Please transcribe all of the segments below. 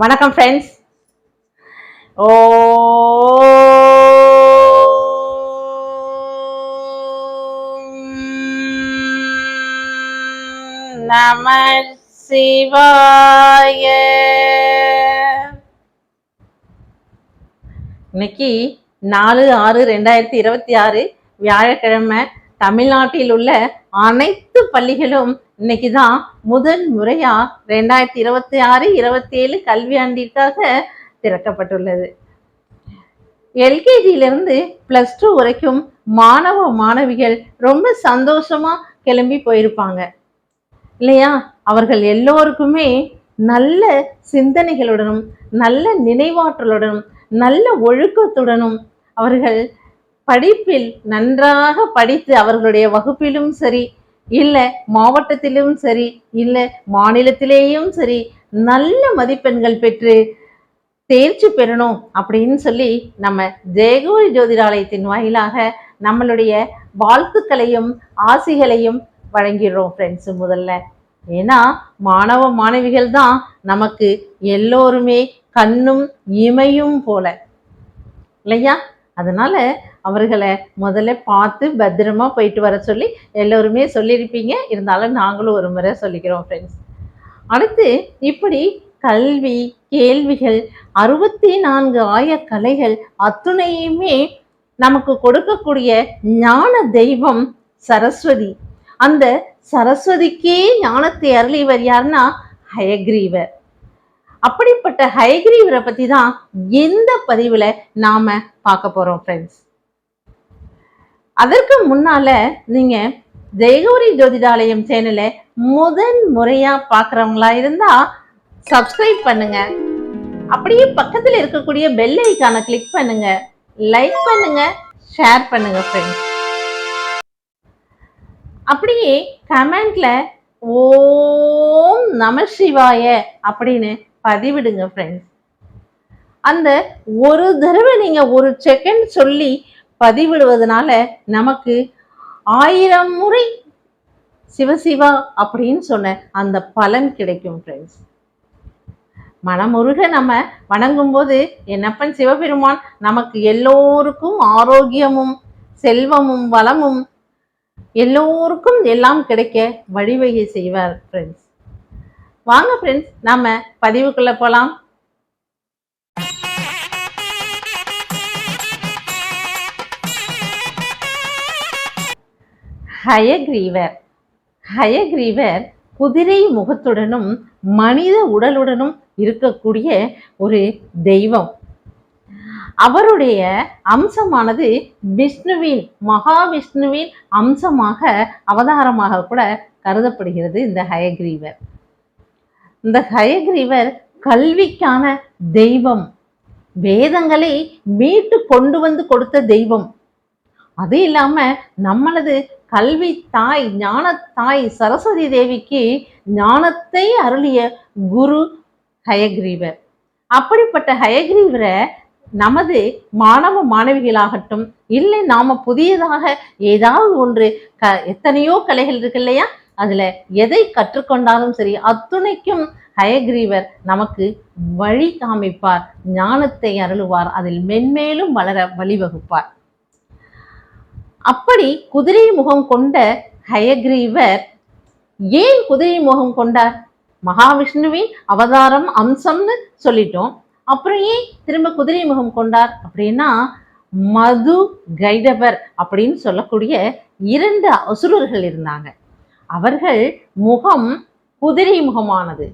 வணக்கம் ஃப்ரெண்ட்ஸ். ஓ நம சிவாய. இன்னைக்கு 4/6/2026 வியாழக்கிழமை. தமிழ்நாட்டில் உள்ள அனைத்து பள்ளிகளும் இன்னைக்கு தான் முதல் முறையா 2026-27 கல்வியாண்டிற்காக திறக்கப்பட்டுள்ளது. எல்கேஜியிலிருந்து +2 வரைக்கும் மாணவ மாணவிகள் ரொம்ப சந்தோஷமா கிளம்பி போயிருப்பாங்க இல்லையா? அவர்கள் எல்லோருக்குமே நல்ல சிந்தனைகளுடனும் நல்ல நினைவாற்றலுடனும் நல்ல ஒழுக்கத்துடனும் அவர்கள் படிப்பில் நன்றாக படித்து அவர்களுடைய வகுப்பிலும் சரி, இல்ல மாவட்டத்திலும் சரி, இல்ல மாநிலத்திலேயும் சரி நல்ல மதிப்பெண்கள் பெற்று தேர்ச்சி பெறணும் அப்படின்னு சொல்லி நம்ம ஜெயகௌரி ஜோதிடாலயத்தின் வாயிலாக நம்மளுடைய வாழ்த்துக்களையும் ஆசிகளையும் வழங்கிடுறோம் ஃப்ரெண்ட்ஸ். முதல்ல ஏன்னா மாணவ மாணவிகள் தான் நமக்கு எல்லோருமே கண்ணும் இமையும் போல இல்லையா? அதனால அவர்களை முதல்ல பார்த்து பத்திரமா போயிட்டு வர சொல்லி எல்லோருமே சொல்லியிருப்பீங்க. இருந்தாலும் நாங்களும் ஒரு முறை சொல்லிக்கிறோம் ஃப்ரெண்ட்ஸ். அடுத்து இப்படி கல்வி கேள்விகள் 64 ஆயக்கலைகள் அத்துணையுமே நமக்கு கொடுக்கக்கூடிய ஞான தெய்வம் சரஸ்வதி. அந்த சரஸ்வதிக்கே ஞானத்தை அருளியவர் யாருன்னா ஹயக்ரீவர். அப்படிப்பட்ட ஹயக்ரீவரை பத்தி தான் இந்த பதிவுல நாம பார்க்க போறோம் ஃப்ரெண்ட்ஸ். அதற்கு முன்னால நீங்க ஜெயகௌரி ஜோதிடாலயம் சேனலை முதன் முறையா பாக்குறவங்களா இருந்தா சப்ஸ்கிரைப் பண்ணுங்க. அப்படியே பக்கத்துல இருக்கக்கூடிய பெல் ஐகானை கிளிக் பண்ணுங்க, லைக் பண்ணுங்க, ஷேர் பண்ணுங்க ஃப்ரெண்ட்ஸ். அப்படியே கமெண்ட்ல ஓம் நம சிவாய அப்படின்னு பதிவிடுங்க ஃப்ரெண்ட்ஸ். அந்த ஒரு தடவை நீங்க ஒரு செகண்ட் சொல்லி பதிவிடுவதனால நமக்கு 1000 முறை சிவசிவா அப்படின்னு சொன்ன அந்த பலன் கிடைக்கும் ஃப்ரெண்ட்ஸ். மனமுருக நம்ம வணங்கும் போது என்னப்பன் சிவபெருமான் நமக்கு எல்லோருக்கும் ஆரோக்கியமும் செல்வமும் வளமும் எல்லோருக்கும் எல்லாம் கிடைக்க வழிவகை செய்வார் ஃப்ரெண்ட்ஸ். வாங்க ஃப்ரெண்ட்ஸ், நாம பதிவுக்குள்ள போலாம். ஹயக்ரீவர். ஹயக்ரீவர் குதிரை முகத்துடனும் மனித உடலுடனும் இருக்கக்கூடிய ஒரு தெய்வம். அவருடைய அம்சமானது விஷ்ணுவின் மகாவிஷ்ணுவின் அம்சமாக அவதாரமாக கூட கருதப்படுகிறது இந்த ஹயக்ரீவர். இந்த ஹயக்ரீவர் கல்விக்கான தெய்வம், வேதங்களை மீட்டு கொண்டு வந்து கொடுத்த தெய்வம். அது இல்லாம நம்மளது கல்வி தாய் ஞான தாய் சரஸ்வதி தேவிக்கு ஞானத்தை அருளிய குரு ஹயக்ரீவர். அப்படிப்பட்ட ஹயக்ரீவரை நமது மாணவ மாணவிகளாகட்டும், இல்லை நாம புதியதாக ஏதாவது ஒன்று எத்தனையோ கலைகள் இருக்கு இல்லையா, அதுல எதை கற்றுக்கொண்டாலும் சரி அத்துணைக்கும் ஹயக்ரீவர் நமக்கு வழி காமிப்பார், ஞானத்தை அருளுவார், அதில் மென்மேலும் வளர வழிவகுப்பார். அப்படி குதிரை முகம் கொண்ட ஹயக்ரீவர் ஏன் குதிரை முகம் கொண்டார்? மகாவிஷ்ணுவின் அவதாரம் அம்சம்னு சொல்லிட்டோம். அப்புறம் ஏன் திரும்ப குதிரை முகம் கொண்டார் அப்படின்னா, மது கைடபர் அப்படின்னு சொல்லக்கூடிய 2 அசுரர்கள் இருந்தாங்க. அவர்கள் முகம் குதிரை முகமானது.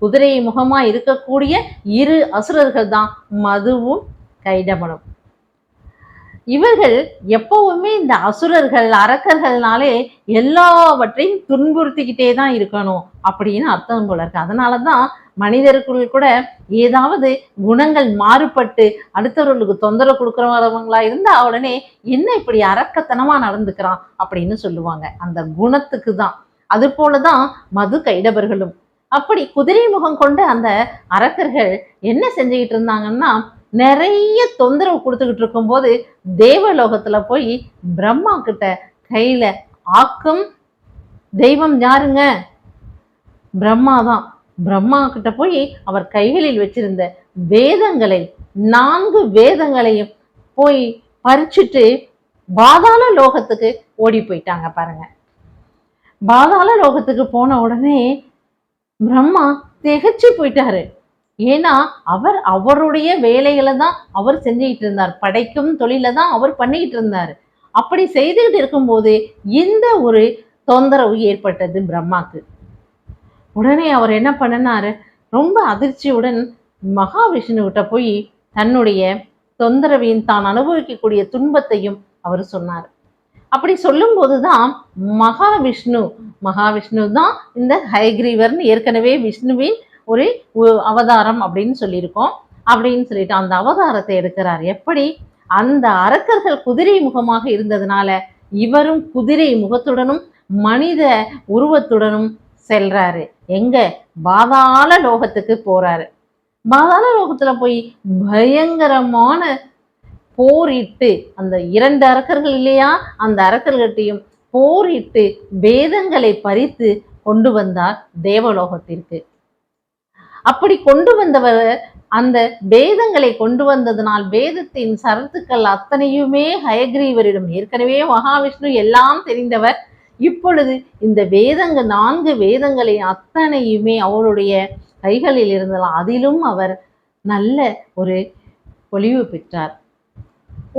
குதிரை முகமா இருக்கக்கூடிய 2 அசுரர்கள் தான் மதுவும் கைடபனும். இவர்கள் எப்பவுமே இந்த அசுரர்கள் அரக்கர்கள்னாலே எல்லாவற்றையும் துன்புறுத்திக்கிட்டே தான் இருக்கணும் அப்படின்னு அர்த்தம் போல இருக்கு. அதனாலதான் மனிதருக்குள் கூட ஏதாவது குணங்கள் மாறுபட்டு அடுத்தவர்களுக்கு தொந்தரவு கொடுக்குறவங்களா இருந்தா உடனே என்ன இப்படி அரக்கத்தனமா நடந்துக்கிறான் அப்படின்னு சொல்லுவாங்க. அந்த குணத்துக்கு தான். அது போலதான் மது கைடபர்களும். அப்படி குதிரை முகம் கொண்ட அந்த அரக்கர்கள் என்ன செஞ்சுக்கிட்டு இருந்தாங்கன்னா, நிறைய தொந்தரவு கொடுத்துக்கிட்டு இருக்கும் போது தேவலோகத்துல போய் பிரம்மா கிட்ட கையில ஆக்கும் தெய்வம் யாருங்க? பிரம்மா தான். பிரம்மா கிட்ட போய் அவர் கைகளில் வச்சிருந்த வேதங்களை 4 வேதங்களையும் போய் பறிச்சுட்டு பாதாள லோகத்துக்கு ஓடி போயிட்டாங்க பாருங்க. பாதாள லோகத்துக்கு போன உடனே பிரம்மா திகைச்சு போயிட்டாரு. ஏன்னா அவருடைய வேலைகளை தான் அவர் செஞ்சுக்கிட்டு இருந்தார், படைக்கும் தொழிலை தான் அவர் பண்ணிக்கிட்டு இருந்தாரு. அப்படி செய்துகிட்டு இருக்கும்போது இந்த ஒரு தொந்தரவு ஏற்பட்டது பிரம்மாக்கு. உடனே அவர் என்ன பண்ணினாரு, ரொம்ப அதிர்ச்சியுடன் மகாவிஷ்ணு கிட்ட போய் தன்னுடைய தொந்தரவையும் தான் அனுபவிக்கக்கூடிய துன்பத்தையும் அவர் சொன்னார். அப்படி சொல்லும் போதுதான் மகாவிஷ்ணு தான் இந்த ஹயக்ரீவர்னு ஏற்கனவே விஷ்ணுவின் ஒரு அவதாரம் அப்படின்னு சொல்லியிருக்கோம். அப்படின்னு சொல்லிட்டு அந்த அவதாரத்தை எடுக்கிறார். எப்படி? அந்த அரக்கர்கள் குதிரை முகமாக இருந்ததுனால இவரும் குதிரை முகத்துடனும் மனித உருவத்துடனும் செல்றாரு. எங்க? பாதாள லோகத்துக்கு போறாரு. பாதாள லோகத்துல போய் பயங்கரமான போரிட்டு அந்த 2 அரக்கர்கள் இல்லையா, அந்த அரக்கர்கள்ட்டையும் போரிட்டு வேதங்களை பறித்து கொண்டு வந்தார் தேவலோகத்திற்கு. அப்படி கொண்டு வந்தவர் அந்த வேதங்களை கொண்டு வந்ததனால் வேதத்தின் சரத்துக்கள் அத்தனையுமே ஹயக்ரீவரிடம், ஏற்கனவே மகாவிஷ்ணு எல்லாம் தெரிந்தவர், இப்பொழுது இந்த 4 வேதங்களை அத்தனையுமே அவருடைய கைகளில் இருந்ததால் அதிலும் அவர் நல்ல ஒரு பொலிவு பெற்றார்.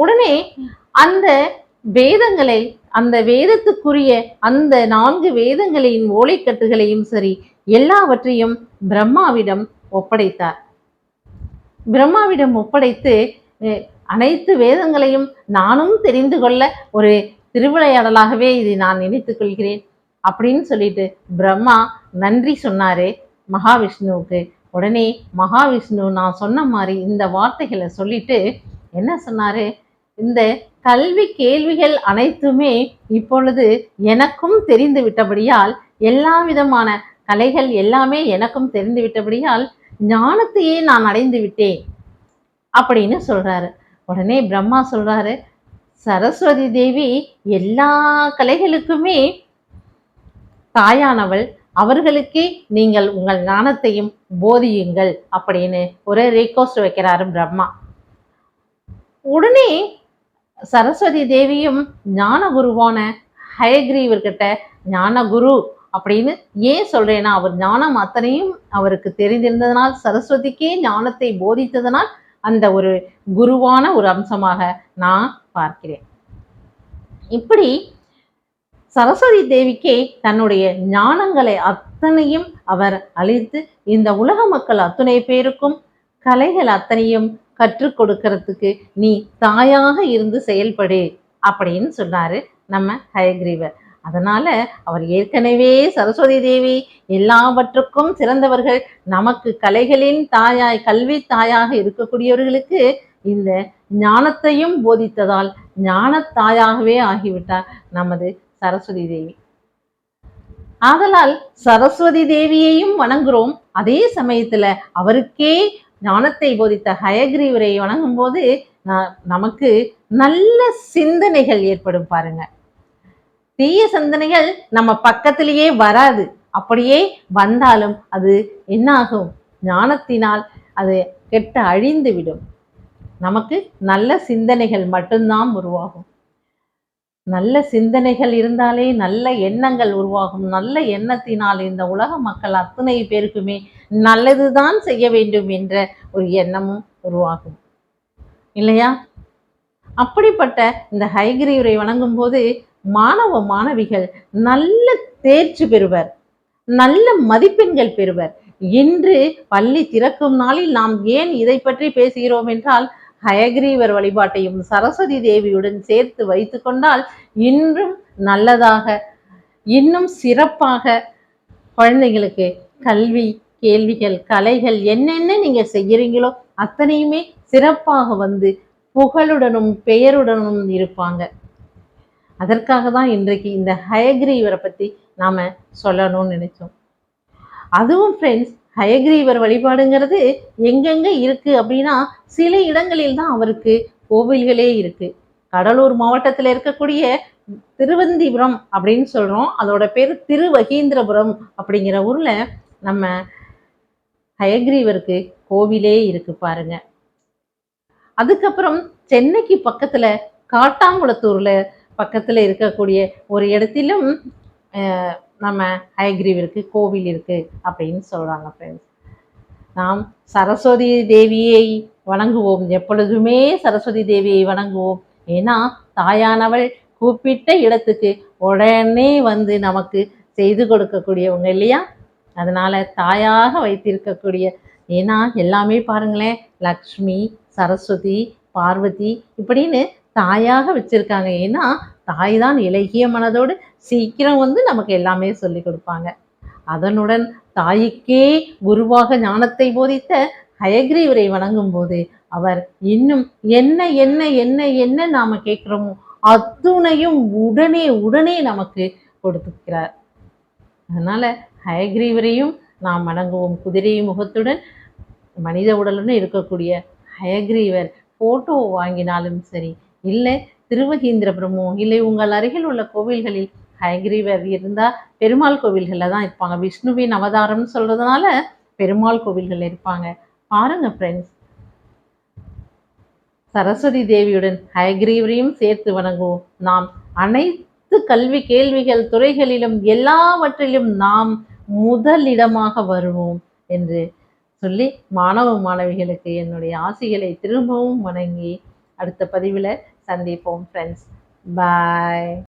உடனே அந்த வேதங்களை, அந்த வேதத்துக்குரிய அந்த 4 வேதங்களின் ஓலைக்கட்டுகளையும் சரி எல்லாவற்றையும் பிரம்மாவிடம் ஒப்படைத்தார். பிரம்மாவிடம் ஒப்படைத்து அனைத்து வேதங்களையும் நானும் தெரிந்து கொள்ள ஒரு திருவிளையாடலாகவே இதை நான் நினைத்துக் கொள்கிறேன் அப்படின்னு சொல்லிட்டு பிரம்மா நன்றி சொன்னாரு மகாவிஷ்ணுவுக்கு. உடனே மகாவிஷ்ணு நான் சொன்ன மாதிரி இந்த வார்த்தைகளை சொல்லிட்டு என்ன சொன்னாரு, இந்த கல்வி கேள்விகள் அனைத்துமே இப்பொழுது எனக்கும் தெரிந்து விட்டபடியால், எல்லா விதமான கலைகள் எல்லாமே எனக்கும் தெரிந்து விட்டபடியால் ஞானத்தையே நான் அடைந்து விட்டேன் அப்படின்னு சொல்றாரு. உடனே பிரம்மா சொல்றாரு, சரஸ்வதி தேவி எல்லா கலைகளுக்குமே தாயானவள், அவர்களுக்கே நீங்கள் உங்கள் ஞானத்தையும் போதியுங்கள் அப்படின்னு ஒரு ரிக்வெஸ்ட் வைக்கிறாரு பிரம்மா. உடனே சரஸ்வதி தேவியும் ஞான குருவான ஹயக்ரீவர்கிட்ட, ஞான குரு அப்படின்னு ஏன் சொல்றேன்னா, அவர் ஞானம் அத்தனையும் அவருக்கு தெரிந்திருந்ததனால், சரஸ்வதிக்கே ஞானத்தை போதித்ததனால் அந்த ஒரு குருவான ஒரு அம்சமாக நான் பார்க்கிறேன். இப்படி சரஸ்வதி தேவிக்கே தன்னுடைய ஞானங்களை அத்தனையும் அவர் அளித்து இந்த உலக மக்கள் அத்தனை பேருக்கும் கலைகள் அத்தனையும் கற்றுக் கொடுக்கறதுக்கு நீ தாயாக இருந்து செயல்படு அப்படின்னு சொன்னாரு நம்ம ஹயக்ரீவர். அதனால அவர் ஏற்கனவே சரஸ்வதி தேவி எல்லாவற்றுக்கும் சிறந்தவர்கள், நமக்கு கலைகளின் தாயாய், கல்வி தாயாக இருக்கக்கூடியவர்களுக்கு இந்த ஞானத்தையும் போதித்ததால் ஞான தாயாகவே ஆகிவிட்டார் நமது சரஸ்வதி தேவி. ஆதலால் சரஸ்வதி தேவியையும் வணங்குறோம், அதே சமயத்துல அவருக்கே ஞானத்தை போதித்த ஹயக்ரீவரை வணங்கும் போது நமக்கு நல்ல சிந்தனைகள் ஏற்படும் பாருங்க. தீய சிந்தனைகள் நம்ம பக்கத்திலேயே வராது, அப்படியே வந்தாலும் அது என்னாகும், ஞானத்தினால் அது கெட்ட அழிந்து விடும். நமக்கு நல்ல சிந்தனைகள் மட்டும்தான் உருவாகும். நல்ல சிந்தனைகள் இருந்தாலே நல்ல எண்ணங்கள் உருவாகும். நல்ல எண்ணத்தினால் இந்த உலக மக்கள் அத்தனை பேருக்குமே நல்லதுதான் செய்ய வேண்டும் என்ற ஒரு எண்ணமும் உருவாகும் இல்லையா? அப்படிப்பட்ட இந்த ஹயக்ரீவரை வணங்கும் போது மாணவ மாணவிகள் நல்ல தேர்ச்சி பெறுவர், நல்ல மதிப்பெண்கள் பெறுவர். இன்று பள்ளி திறக்கும் நாளில் நாம் ஏன் இதை பற்றி பேசுகிறோம் என்றால், ஹயக்ரீவர் வழிபாட்டையும் சரஸ்வதி தேவியுடன் சேர்த்து வைத்து கொண்டால் இன்றும் நல்லதாக, இன்னும் சிறப்பாக குழந்தைங்களுக்கு கல்வி, கேள்விகள், கலைகள் என்னென்ன நீங்க செய்யறீங்களோ அத்தனையுமே சிறப்பாக வந்து புகழுடனும் பெயருடனும் இருப்பாங்க. அதற்காக தான் இன்றைக்கு இந்த ஹயக்ரீவரை பத்தி நாம சொல்லணும்னு நினைச்சோம். அதுவும் ஃப்ரெண்ட்ஸ், ஹயக்ரீவர் வழிபாடுங்கிறது எங்கெங்க இருக்கு அப்படின்னா, சில இடங்களில் தான் அவருக்கு கோவில்களே இருக்கு. கடலூர் மாவட்டத்தில் இருக்கக்கூடிய திருவந்திபுரம் அப்படின்னு சொல்றோம், அதோட பேர் திருவகீந்திரபுரம் அப்படிங்கிற ஊர்ல நம்ம ஹயக்ரீவருக்கு கோவிலே இருக்கு பாருங்க. அதுக்கப்புறம் சென்னைக்கு பக்கத்துல காட்டாங்குளத்தூர்ல பக்கத்துல இருக்கக்கூடிய ஒரு இடத்திலும் நம்ம ஹயக்ரீவருக்கு கோவில் இருக்கு அப்படின்னு சொல்றாங்க ஃப்ரெண்ட்ஸ். நாம் சரஸ்வதி தேவியை வணங்குவோம், எப்பொழுதுமே சரஸ்வதி தேவியை வணங்குவோம். ஏன்னா தாயானவள் கூப்பிட்ட இடத்துக்கு உடனே வந்து நமக்கு செய்து கொடுக்கக்கூடியவங்க இல்லையா? அதனால தாயாக வைத்திருக்கக்கூடிய, ஏன்னா எல்லாமே பாருங்களேன், லக்ஷ்மி, சரஸ்வதி, பார்வதி இப்படின்னு தாயாக வச்சிருக்காங்க. ஏன்னா தாய் தான் இலகிய மனதோடு சீக்கிரம் வந்து நமக்கு எல்லாமே சொல்லி கொடுப்பாங்க. அதனுடன் தாய்க்கே குருவாக ஞானத்தை போதித்த ஹயக்ரீவரை வணங்கும் போது அவர் இன்னும் என்ன என்ன என்ன என்ன நாம கேட்கிறோமோ அத்துணையும் உடனே உடனே நமக்கு கொடுத்துக்கிறார். அதனால ஹயக்ரீவரையும் நாம் வணங்குவோம். குதிரை முகத்துடன் மனித உடலுடன் இருக்கக்கூடிய ஹயக்ரீவர் போட்டோ வாங்கினாலும் சரி, இல்லை திருவகீந்திரபுரமோ, இல்லை உங்கள் அருகில் உள்ள கோவில்களில் ஹயக்ரீவர் இருந்தால் பெருமாள் கோவில்களில் தான் இருப்பாங்க. விஷ்ணுவின் அவதாரம்னு சொல்றதுனால பெருமாள் கோவில்கள் இருப்பாங்க. பாருங்க ஃப்ரெண்ட்ஸ், சரஸ்வதி தேவியுடன் ஹயக்ரீவரையும் சேர்த்து வணங்குவோம். நாம் அனைத்து கல்வி கேள்விகள் துறைகளிலும் எல்லாவற்றிலும் நாம் முதலிடமாக வருவோம் என்று சொல்லி மாணவ மாணவிகளுக்கு என்னுடைய ஆசிகளை திரும்பவும் வணங்கி அடுத்த பதிவில் சந்திப்போம் ஃப்ரெண்ட்ஸ். பாய்.